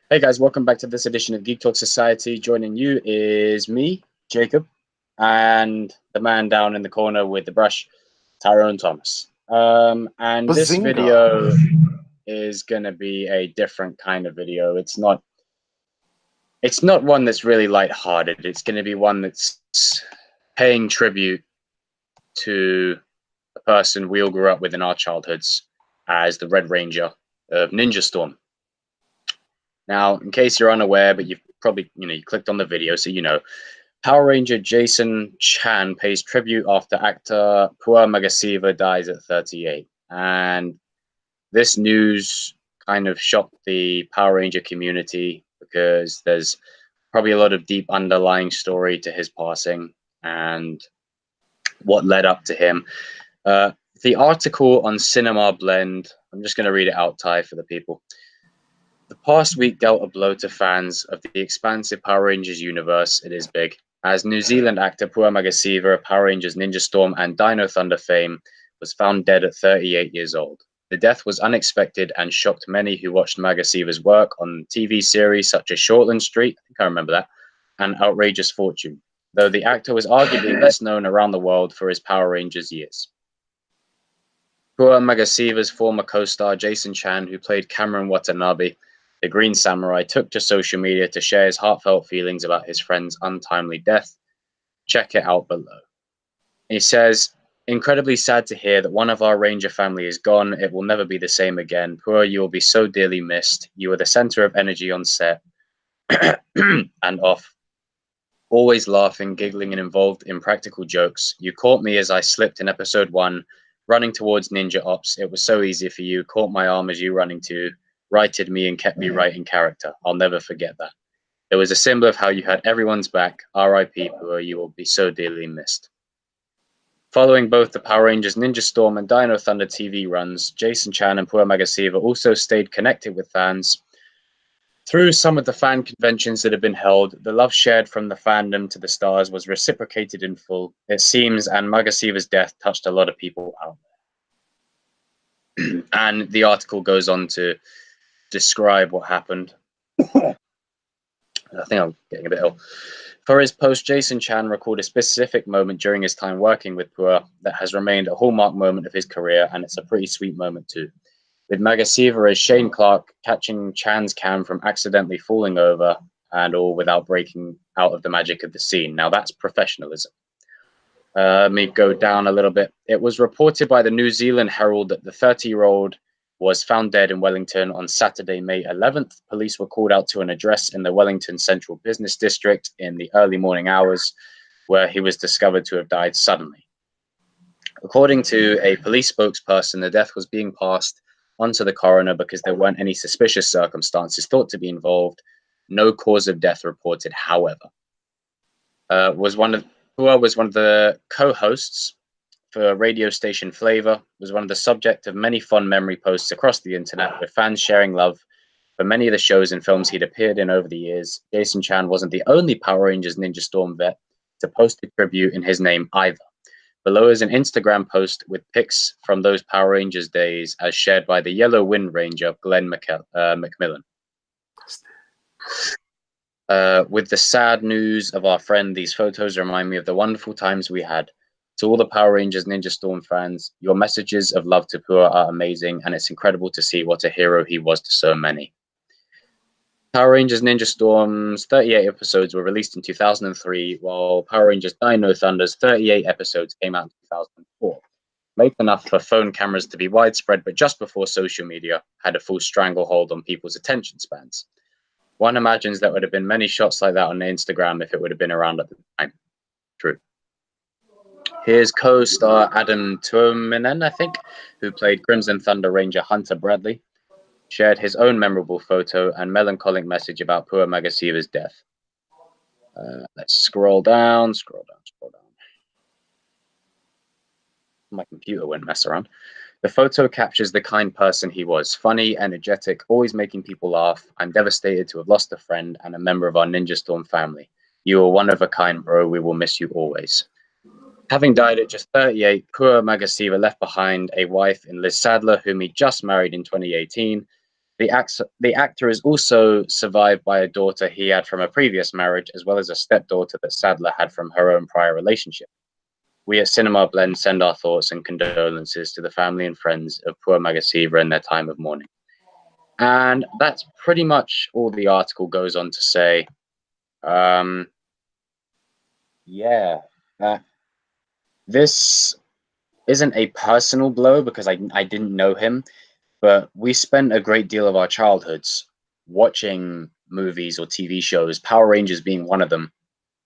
Hey guys, welcome back to this edition of Geek Talk Society. Joining you is me, Jacob, and the man down in the corner with the brush, Tyrone Thomas. And this Bazinga! video is going to be a different kind of video. It's not one that's really lighthearted. It's going to be one that's paying tribute to a person we all grew up with in our childhoods as the Red Ranger of Ninja Storm. Now, in case you're unaware, but you've probably, you clicked on the video, so you know, Power Ranger Jason Chan pays tribute after actor Pua Magasiva dies at 38. And this news kind of shocked the Power Ranger community because there's probably a lot of deep underlying story to his passing and what led up to him. The article on Cinema Blend, I'm just going to read it out, Ty, for the people. The past week dealt a blow to fans of the expansive Power Rangers universe. It is big. As New Zealand actor Pua Magasiva of Power Rangers Ninja Storm and Dino Thunder fame was found dead at 38 years old. The death was unexpected and shocked many who watched Magasiva's work on TV series such as Shortland Street, I think I remember that, and Outrageous Fortune, though the actor was arguably best known around the world for his Power Rangers years. Pua Magasiva's former co-star Jason Chan, who played Cameron Watanabe, the Green Samurai, took to social media to share his heartfelt feelings about his friend's untimely death. Check it out below. He says, "Incredibly sad to hear that one of our Ranger family is gone. It will never be the same again. Pua, you will be so dearly missed. You were the center of energy on set and off. Always laughing, giggling, and involved in practical jokes. You caught me as I slipped in episode 1, running towards Ninja Ops. It was so easy for you. Caught my arm as you running to. Righted me and kept me right in character. I'll never forget that. It was a symbol of how you had everyone's back. R.I.P. Pua, you will be so dearly missed." Following both the Power Rangers Ninja Storm and Dino Thunder TV runs, Jason Chan and Pua Magasiva also stayed connected with fans. Through some of the fan conventions that have been held, the love shared from the fandom to the stars was reciprocated in full, it seems, and Magasiva's death touched a lot of people out there. And the article goes on to describe what happened. I think I'm getting a bit ill. For his post, Jason Chan recalled a specific moment during his time working with Pua that has remained a hallmark moment of his career, and it's a pretty sweet moment too. With Magasiva as Shane Clark catching Chan's cam from accidentally falling over and all without breaking out of the magic of the scene. Now that's professionalism. Let me go down a little bit. It was reported by the New Zealand Herald that the 30-year-old was found dead in Wellington on Saturday, May 11th. Police were called out to an address in the Wellington Central Business District in the early morning hours, where he was discovered to have died suddenly. According to a police spokesperson, the death was being passed onto the coroner because there weren't any suspicious circumstances thought to be involved. No cause of death reported, however. Pua was one of the co-hosts for radio station Flavor, was one of the subject of many fond memory posts across the internet, with fans sharing love for many of the shows and films he'd appeared in over the years. Jason Chan wasn't the only Power Rangers Ninja Storm vet to post a tribute in his name either. Below is an Instagram post with pics from those Power Rangers days as shared by the Yellow Wind Ranger, Glenn McMillan. With the sad news of our friend, these photos remind me of the wonderful times we had. To all the Power Rangers Ninja Storm fans, your messages of love to Pua are amazing, and it's incredible to see what a hero he was to so many. Power Rangers Ninja Storm's 38 episodes were released in 2003, while Power Rangers Dino Thunder's 38 episodes came out in 2004. Late enough for phone cameras to be widespread, but just before social media had a full stranglehold on people's attention spans. One imagines there would have been many shots like that on Instagram if it would have been around at the time. True. Here's co-star Adam Tye'ronn, I think, who played Crimson Thunder Ranger Hunter Bradley, shared his own memorable photo and melancholic message about Pua Magasiva's death. Let's scroll down. My computer won't mess around. The photo captures the kind person he was. Funny, energetic, always making people laugh. I'm devastated to have lost a friend and a member of our Ninja Storm family. You are one of a kind, bro. We will miss you always. Having died at just 38, Pua Magasiva left behind a wife in Liz Sadler, whom he just married in 2018. The actor is also survived by a daughter he had from a previous marriage, as well as a stepdaughter that Sadler had from her own prior relationship. We at Cinema Blend send our thoughts and condolences to the family and friends of Pua Magasiva in their time of mourning. And that's pretty much all the article goes on to say. Yeah, this isn't a personal blow because I didn't know him, but we spent a great deal of our childhoods watching movies or TV shows, Power Rangers being one of them.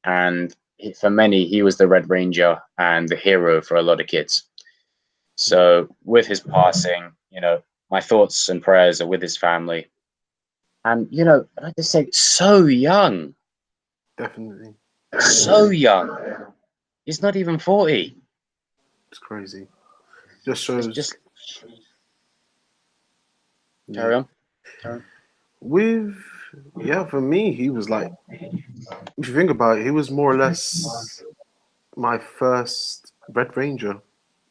And for many, he was the Red Ranger and the hero for a lot of kids. So with his passing, my thoughts and prayers are with his family. And, I'd like to say, so young. Definitely. So young. He's not even 40. It's crazy. Just shows. Just carry on. For me, he was like, if you think about it, he was more or less my first Red Ranger.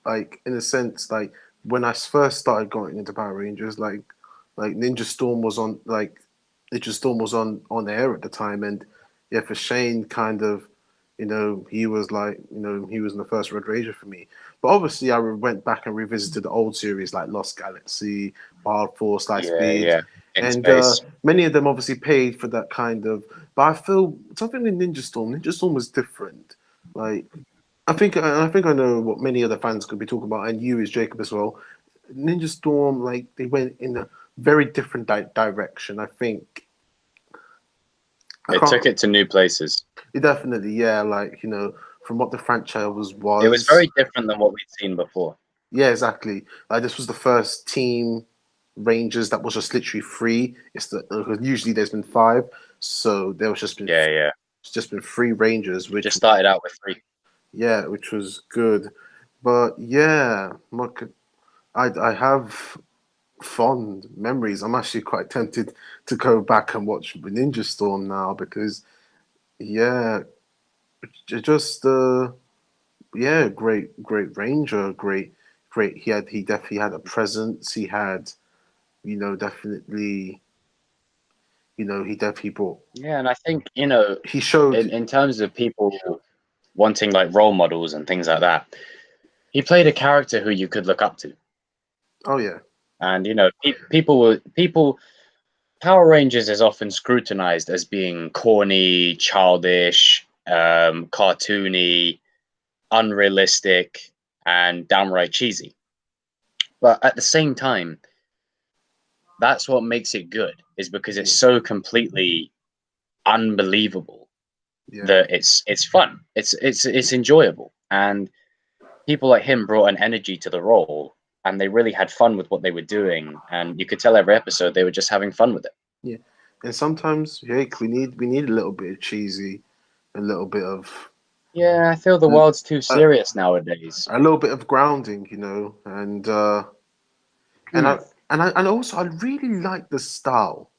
Like, in a sense, like when I first started going into Power Rangers, like Ninja Storm was on, on air at the time, and yeah, for Shane, kind of, he was like, he was the first Red Ranger for me. But obviously, I went back and revisited the old series like Lost Galaxy, Wild Force, Lightspeed, Yeah. and Space. many of them obviously paid for that kind of. But I feel something with Ninja Storm. Ninja Storm was different. Like I think I know what many other fans could be talking about, and you as Jacob as well. Ninja Storm, like they went in a very different direction. I think It took it to new places. Definitely, yeah. Like from what the franchise was. It was very different than what we'd seen before. Yeah, exactly. Like this was the first team Rangers that was just literally free. Usually there's been 5, so there was just been it's just been 3 Rangers, which just started out with 3. Yeah, which was good, but yeah, I have fond memories. I'm actually quite tempted to go back and watch Ninja Storm now because yeah, just great Ranger, great. He definitely had a presence. He had definitely he definitely brought. Yeah, and I think he showed in terms of people wanting like role models and things like that, he played a character who you could look up to. Oh yeah, and people Power Rangers is often scrutinized as being corny, childish, cartoony, unrealistic, and downright cheesy. But at the same time, that's what makes it good, is because it's so completely unbelievable that it's fun, it's enjoyable, and people like him brought an energy to the role, and they really had fun with what they were doing, and you could tell every episode they were just having fun with it. Yeah, and sometimes we need a little bit of cheesy, a little bit of Yeah, I feel the world's too serious nowadays. A little bit of grounding, and also I really like the style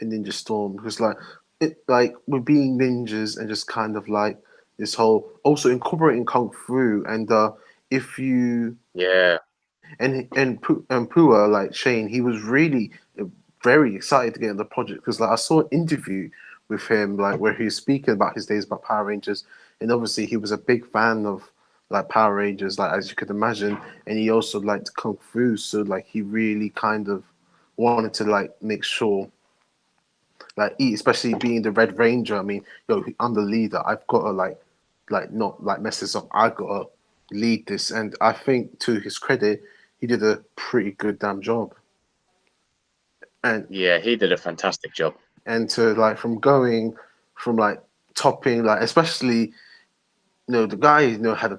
in Ninja Storm because we're being ninjas and just kind of like this whole also incorporating kung fu and if you and Pua like Shane, he was really very excited to get on the project because I saw an interview with him where he was speaking about his days about Power Rangers, and obviously he was a big fan of Power Rangers, as you could imagine, and he also liked kung fu, so he really kind of wanted to make sure especially being the Red Ranger. I mean, I'm the leader. I've got to not mess this up. I got to lead this, and I think to his credit, he did a pretty good damn job. And yeah, he did a fantastic job. And to from going from topping especially the guy had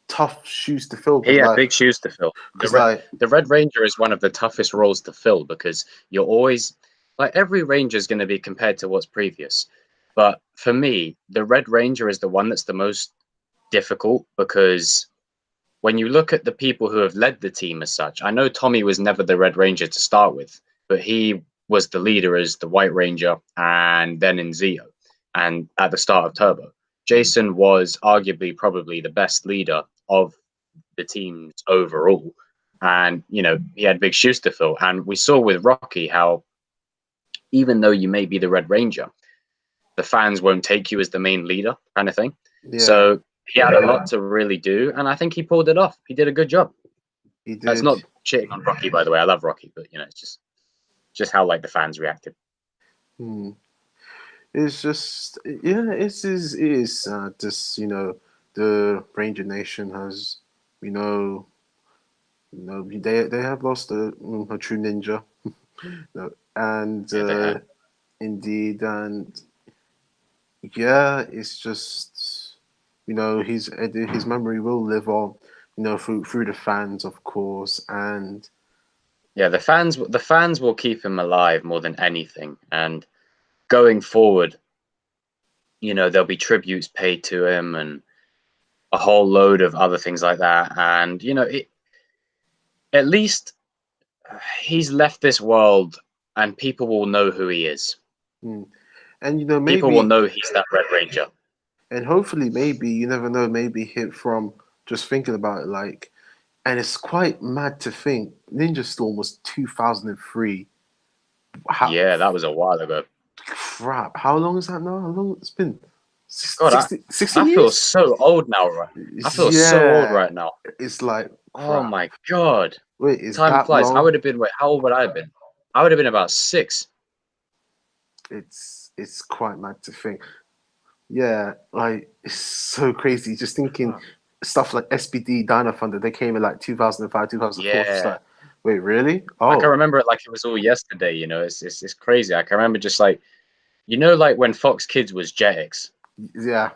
tough shoes to fill. He had big shoes to fill. The Red Ranger is one of the toughest roles to fill because you're always every Ranger is going to be compared to what's previous. But for me, the Red Ranger is the one that's the most difficult because when you look at the people who have led the team as such, I know Tommy was never the Red Ranger to start with, but he was the leader as the White Ranger and then in Zeo and at the start of Turbo. Jason was arguably probably the best leader of the teams overall. And, he had big shoes to fill. And we saw with Rocky how even though you may be the Red Ranger, the fans won't take you as the main leader, kind of thing. Yeah, So he had a lot to really do, and I think he pulled it off. He did a good job. he That's did. not shitting on Rocky, by the way. I love Rocky, but it's just how like the fans reacted. Hmm. It's just, yeah, it is just, the Ranger Nation has, you know, they have lost a true ninja. And Yeah, they have. indeed, and yeah, it's just, his memory will live on, through the fans, of course, and Yeah, the fans will keep him alive more than anything. And going forward, there'll be tributes paid to him and a whole load of other things like that. And at least he's left this world, and people will know who he is. mm, and People will maybe, know he's that Red Ranger. and hopefully, maybe you never know, maybe hit from just thinking about it, like, and it's quite mad to think Ninja Storm was 2003. How, Yeah, that was a while ago. crap, how long is that now? How long it's been? God, 16 I feel years? so old now, right? I feel so old Yeah, right now. it's like Oh crap. my God. Wait, is Time that flies. long? Wait, how old would I have been? I would have been about 6. It's quite mad to think. Yeah, like it's so crazy. Just thinking stuff like SPD, Dino Thunder, they came in like 2005, 2004. Just Yeah. like, wait, really? I can Oh, remember it like it was all yesterday, it's crazy. I can remember just like, like when Fox Kids was Jetix. yeah,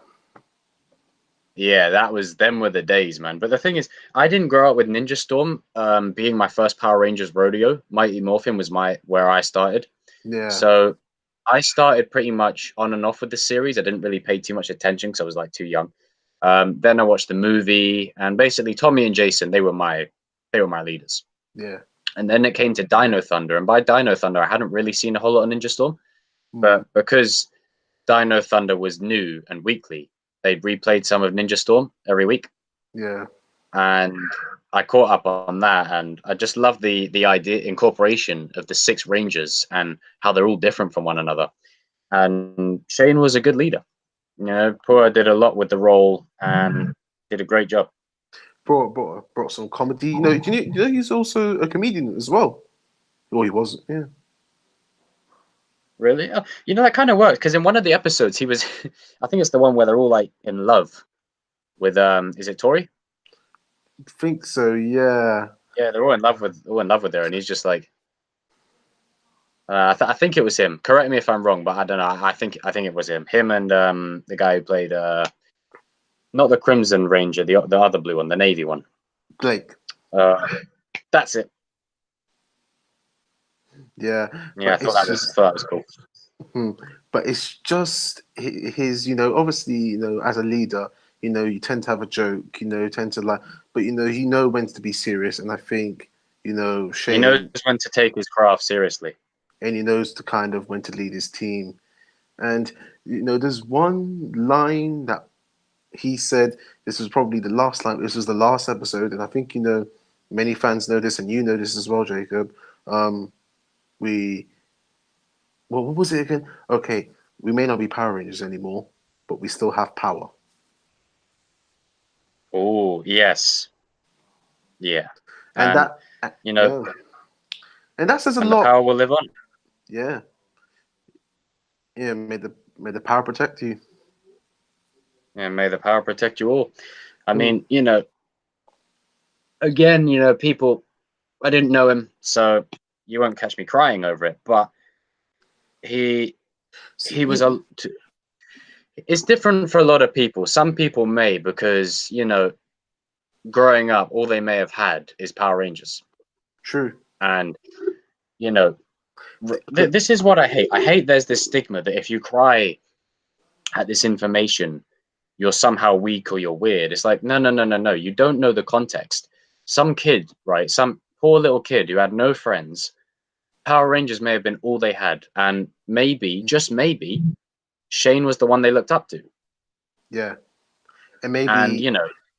Yeah, them were the days, man. But the thing is, I didn't grow up with Ninja Storm. Being my first Power Rangers rodeo, Mighty Morphin was where I started. yeah, So I started pretty much on and off with the series. I didn't really pay too much attention because I was like too young. Then I watched the movie, and basically Tommy and Jason, they were my leaders. yeah. And then it came to Dino Thunder, and by Dino Thunder, I hadn't really seen a whole lot of Ninja Storm, Mm, but because Dino Thunder was new and weekly, they replayed some of Ninja Storm every week, yeah. and I caught up on that, and I just love the idea incorporation of the 6 Rangers and how they're all different from one another. And Shane was a good leader. Pua did a lot with the role and did a great job. Brought some comedy. He's also a comedian as well. Well, he was, yeah. Really, that kind of works because in one of the episodes he was, I think it's the one where they're all like in love with is it Tori? I think so, yeah. Yeah, they're all in love with her, and he's just like, I think it was him. Correct me if I'm wrong, but I don't know. I think it was him. Him and the guy who played not the Crimson Ranger, the other blue one, the navy one. Blake. Uh, that's it. Yeah, Yeah, I but thought it's that was just, thought that was cool. but it's just his, obviously, as a leader, you tend to have a joke, you tend to like, but he know when to be serious, and I think, He knows Shane, when to take his craft seriously. and he knows to kind of when to lead his team, and there's one line that he said. This was probably the last line. This was the last episode, and I think many fans know this, and you know this as well, Jacob. We Well, what was it again? Okay, we may not be Power Rangers anymore, but we still have power. Oh yes, yeah, And and that, you know, yeah, and that says a and the lot. power will live on. Yeah, yeah. May the power protect you. And may the power protect you all. I Hmm. mean, again, people, I didn't know him, so you won't catch me crying over it. But he So, he was a. It's different for a lot of people. Some people may because growing up, all they may have had is Power Rangers, true. and you know, But this is what I hate. I hate there's this stigma that if you cry at this information, you're somehow weak or you're weird. It's like, no, no, no, no, no. You don't know the context. Some kid, right? Some poor little kid who had no friends. Power Rangers may have been all they had, and maybe, just maybe, Shane was the one they looked up to. yeah, and And maybe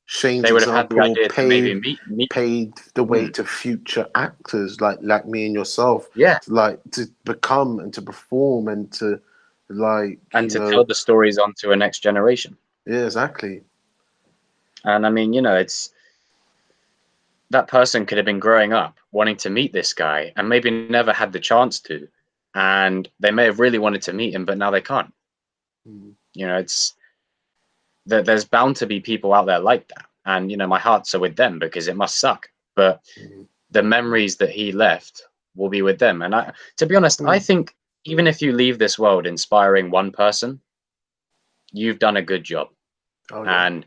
Shane's they would have had the example idea to maybe meet. paved the way Mm, to future actors like me and yourself, yeah, to become and to perform and to like and to tell the stories onto a next generation. yeah, exactly. And I mean, you know, it's that person could have been growing up wanting to meet this guy and maybe never had the chance to, and they may have really wanted to meet him, but now they can't. Mm. You know, it's that there's bound to be people out there like that, and you know, my hearts are with them because it must suck. But Mm. the memories that he left will be with them. And to be honest, I Mm. think even if you leave this world inspiring one person, you've done a good job. Oh yeah. And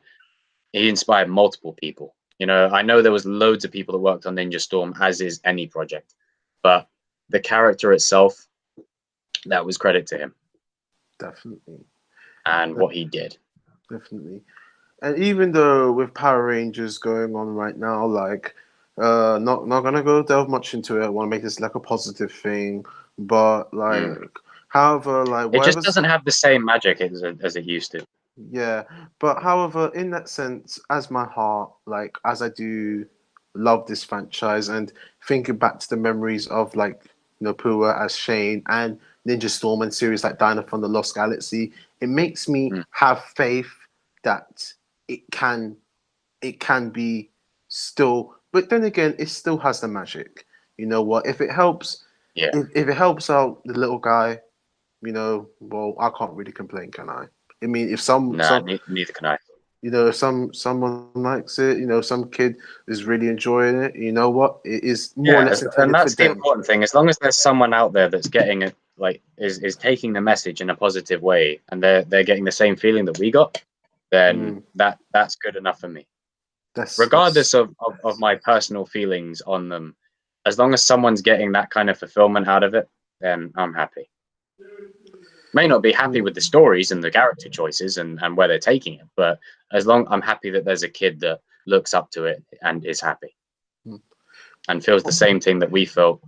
he inspired multiple people. You know, I know there was loads of people that worked on Ninja Storm, as is any project, but the character itself, that was credit to him Definitely. and De- what he did. Definitely. And even though with Power Rangers going on right now, like not gonna go delve much into it. I want to make this like a positive thing, but like Mm. however, like It just whatever's doesn't have the same magic as it used to. yeah, but however, in that sense, as my heart, like as I do love this franchise and thinking back to the memories of like Pua as Shane and Ninja Storm and series like Dino from the Lost Galaxy, it makes me Mm. have faith that it can it can be still, but then again, it still has the magic. You know what? If it helps, Yeah. if it helps out the little guy, well, I can't really complain, can I? I mean, if Nah, neither can I. if someone likes it, some kid is really enjoying it, you know what? It is more or Yeah, less and intended for that's the them. important thing. As long as there's someone out there that's getting it, like is taking the message in a positive way, and they're getting the same feeling that we got, then Mm, that's good enough for me. that's Regardless of my personal feelings on them, as long as someone's getting that kind of fulfillment out of it, then I'm happy. May not be happy with the mm, stories and the character choices and where they're taking it, but as long I'm happy that there's a kid that looks up to it and is happy mm. and feels the same thing that we felt.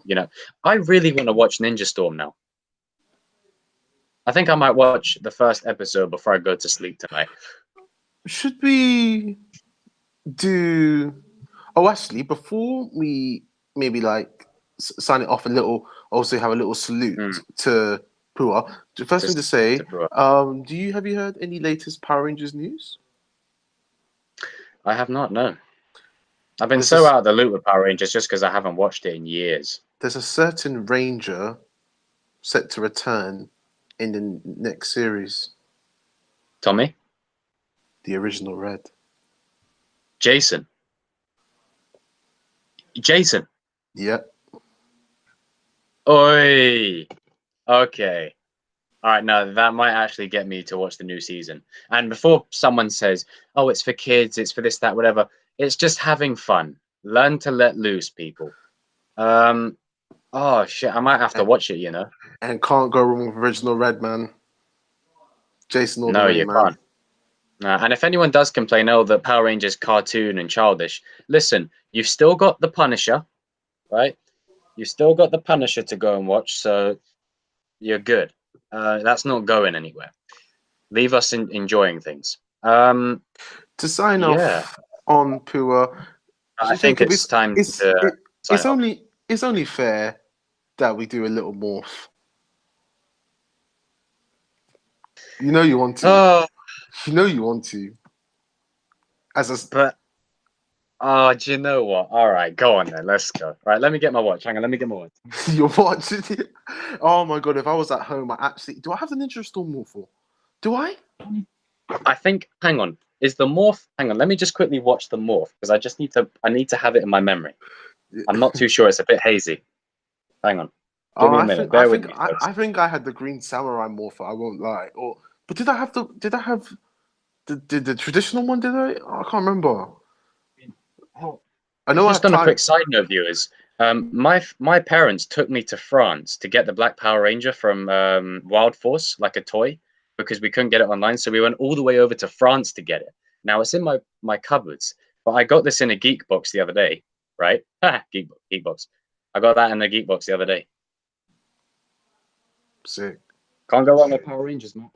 You know, I really want to watch Ninja Storm now. I think I might watch the first episode before I go to sleep tonight. Should we do? Oh, actually, before we maybe like sign it off a little, also have a little salute Mm, to Pua. The first thing just to say, to prove it. have you heard any latest Power Rangers news? I have not, no. I've been There's so a out of the loop with Power Rangers just because I haven't watched it in years. there's a certain Ranger set to return in the next series, Tommy? the original Red. Jason? Jason? Yeah. Oi! Okay. All right, no, that might actually get me to watch the new season. And before someone says, "Oh, it's for kids, it's for this, that, whatever," it's just having fun. Learn to let loose, people. Um, oh shit, I might have to And, watch it. You know? and can't go wrong with original Red, man. Jason all the No, way, you man. can't. And if anyone does complain, oh, the Power Rangers cartoon and childish, listen, you've still got the Punisher, right? You've still got the Punisher to go and watch, so you're good. That's not going anywhere. Leave us enjoying things. To sign Yeah. off on Pua, I think Jacob, it's time to sign off. it's only fair that we do a little morph. You know you want to. Oh, You know you want to. As a but do you know what? All right, go on then. Let's go. All right, let me get my watch. Hang on, let me get my watch. you're watching it. Oh my god! If I was at home, I actually do. I have the Ninja Storm morphle. Do I? I think. Hang on. Is the morph? Hang on. Let me just quickly watch the morph because I just need to. I need to have it in my memory. I'm not too sure. It's a bit hazy. Hang on. Give Oh, me a minute. Bear with me, folks. I think I had the Green Samurai morphle. I won't lie. Or but did I have the? Did I have the traditional one? Did I? Oh, I can't remember. I know I Just have on a time. quick side note, viewers, my parents took me to France to get the Black Power Ranger from Wild Force, like a toy, because we couldn't get it online. So we went all the way over to France to get it. Now it's in my cupboards, but I got this in a geek box the other day, right? Geek box. I got that in a geek box the other day. Sick. Can't go wrong with Power Rangers, man.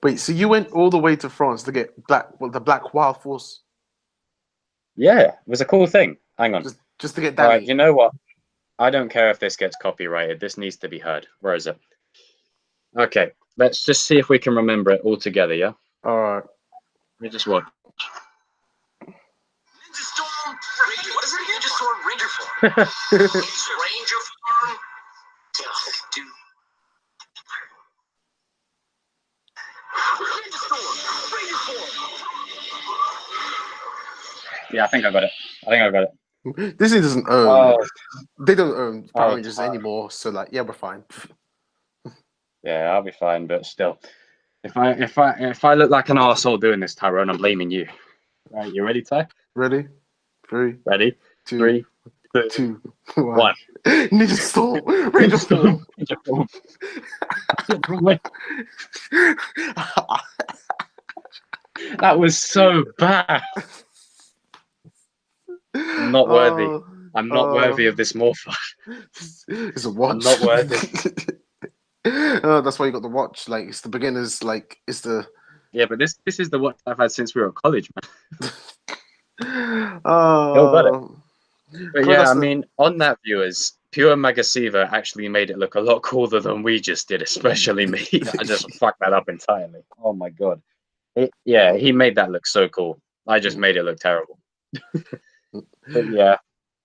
Wait, so you went all the way to France to get the Black Wild Force? Yeah, it was a cool thing. Hang on. Just to get All Danny. right, you know what? I don't care if this gets copyrighted. This needs to be heard. Where is it? Okay, let's just see if we can remember it all together, yeah? All right. Let me just watch. Ninja Storm Ranger. What is it again? Ninja Storm Ranger form. Ranger form. Dude. Ninja Storm Ranger form. Yeah, I think I got it. Disney doesn't own. Oh, They don't own Power oh, Rangers anymore. So like, yeah, we're fine. yeah, I'll be fine, but still. If I look like an arsehole doing this, Tyrone, I'm blaming you. Right, you ready, Ty? Ready? 3, Ready? 2, 3, 2, 2, 1. Ninja Storm Ranger form. That was so bad. I'm not worthy. I'm not worthy of this more fun. It's a watch. I'm not worthy. That's why you got the watch. Like it's the beginners. Like it's the. Yeah, but this is the watch I've had since we were at college, man. Oh. Still got it. But yeah, I the... mean, on that, viewers, Pua Magasiva actually made it look a lot cooler than we just did, especially me. I just fucked that up entirely. Oh my god. Yeah, he made that look so cool. I just made it look terrible. But yeah,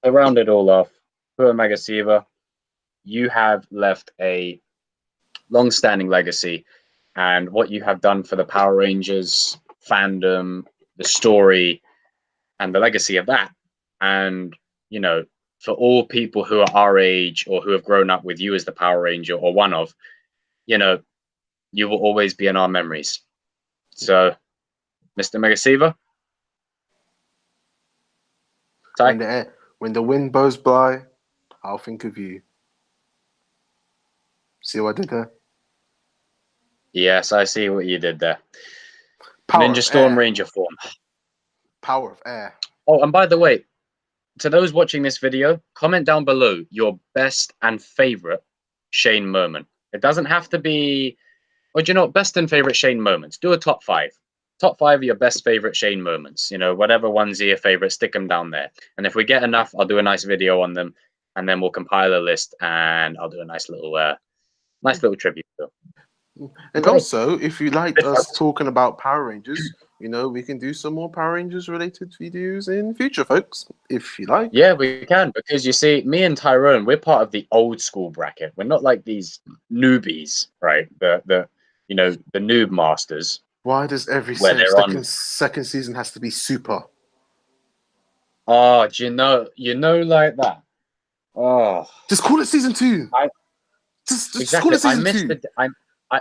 to round it all off, Pua Magasiva, you have left a long-standing legacy, and what you have done for the Power Rangers fandom, the story, and the legacy of that, and you know, for all people who are our age or who have grown up with you as the Power Ranger or one of, you know, you will always be in our memories. So, Mr. Magasiva, when the wind blows by, I'll think of you. See what I did there? Yes, I see what you did there. Power Ninja Storm Ranger form. Power of air. Oh, and by the way, to those watching this video, comment down below your best and favorite Shane moment. It doesn't have to be, or do you know what, best and favorite Shane moments. Do a top 5. Top 5 of your best favorite Shane moments. You know, whatever ones are your favorite, stick them down there. And if we get enough, I'll do a nice video on them, and then we'll compile a list, and I'll do a nice little tribute to them. And Okay. Also, if you like us talking about Power Rangers, you know, we can do some more Power Rangers related videos in future, folks, if you like. Yeah, we can, because you see, me and Tyrone, we're part of the old school bracket. We're not like these newbies, right? The you know, the noob masters. Why does every second season has to be super? Oh, do you know, like that? Oh, just call it season 2. Just call it season 2.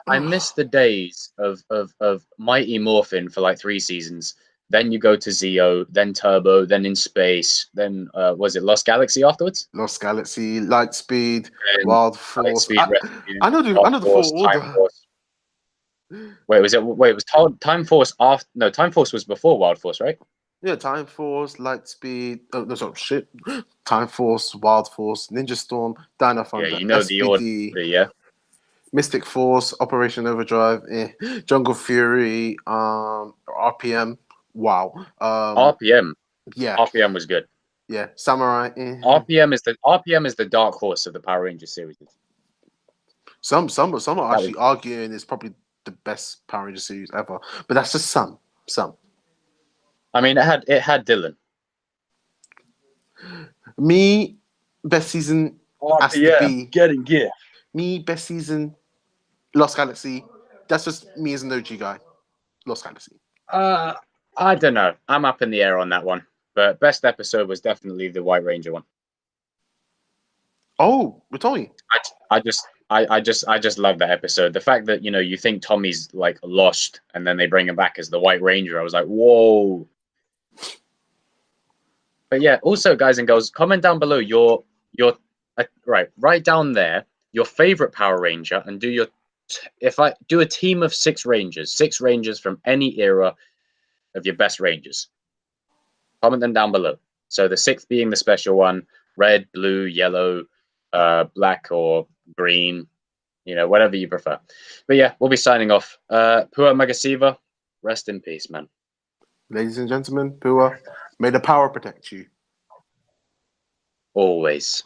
I miss the days of Mighty Morphin for like 3 seasons. Then you go to Zeo, then Turbo, then In Space, then was it Lost Galaxy afterwards? Lost Galaxy, Lightspeed, Wild Force. I know the full order. Time Force. Wait, was it? Wait, it was Time Force after? No, Time Force was before Wild Force, right? Yeah, Time Force, Lightspeed. Oh no, sorry, shit. Time Force, Wild Force, Ninja Storm, Dino Thunder, Yeah, you know SPD, the order, yeah. Mystic Force, Operation Overdrive, Jungle Fury, RPM. Wow. RPM. Yeah. RPM was good. Yeah. Samurai. RPM is the dark horse of the Power Rangers series. Some are actually arguing it's probably the best Power Ranger series ever, but that's just some. I mean, it had Dylan. Me, best season has to be getting gear. Me, best season, Lost Galaxy. That's just me as an OG guy. Lost Galaxy. I don't know. I'm up in the air on that one. But best episode was definitely the White Ranger one. Oh, with Tommy. I just love that episode. The fact that, you know, you think Tommy's like lost and then they bring him back as the White Ranger. I was like, whoa. But yeah, also guys and girls, comment down below your right down there your favorite Power Ranger, and do if I do a team of 6 Rangers from any era of your best Rangers. Comment them down below. So the 6th being the special one, red, blue, yellow, black or green, you know, whatever you prefer. But yeah, we'll be signing off. Pua Magasiva, rest in peace, man. Ladies and gentlemen, Pua May the power protect you. Always.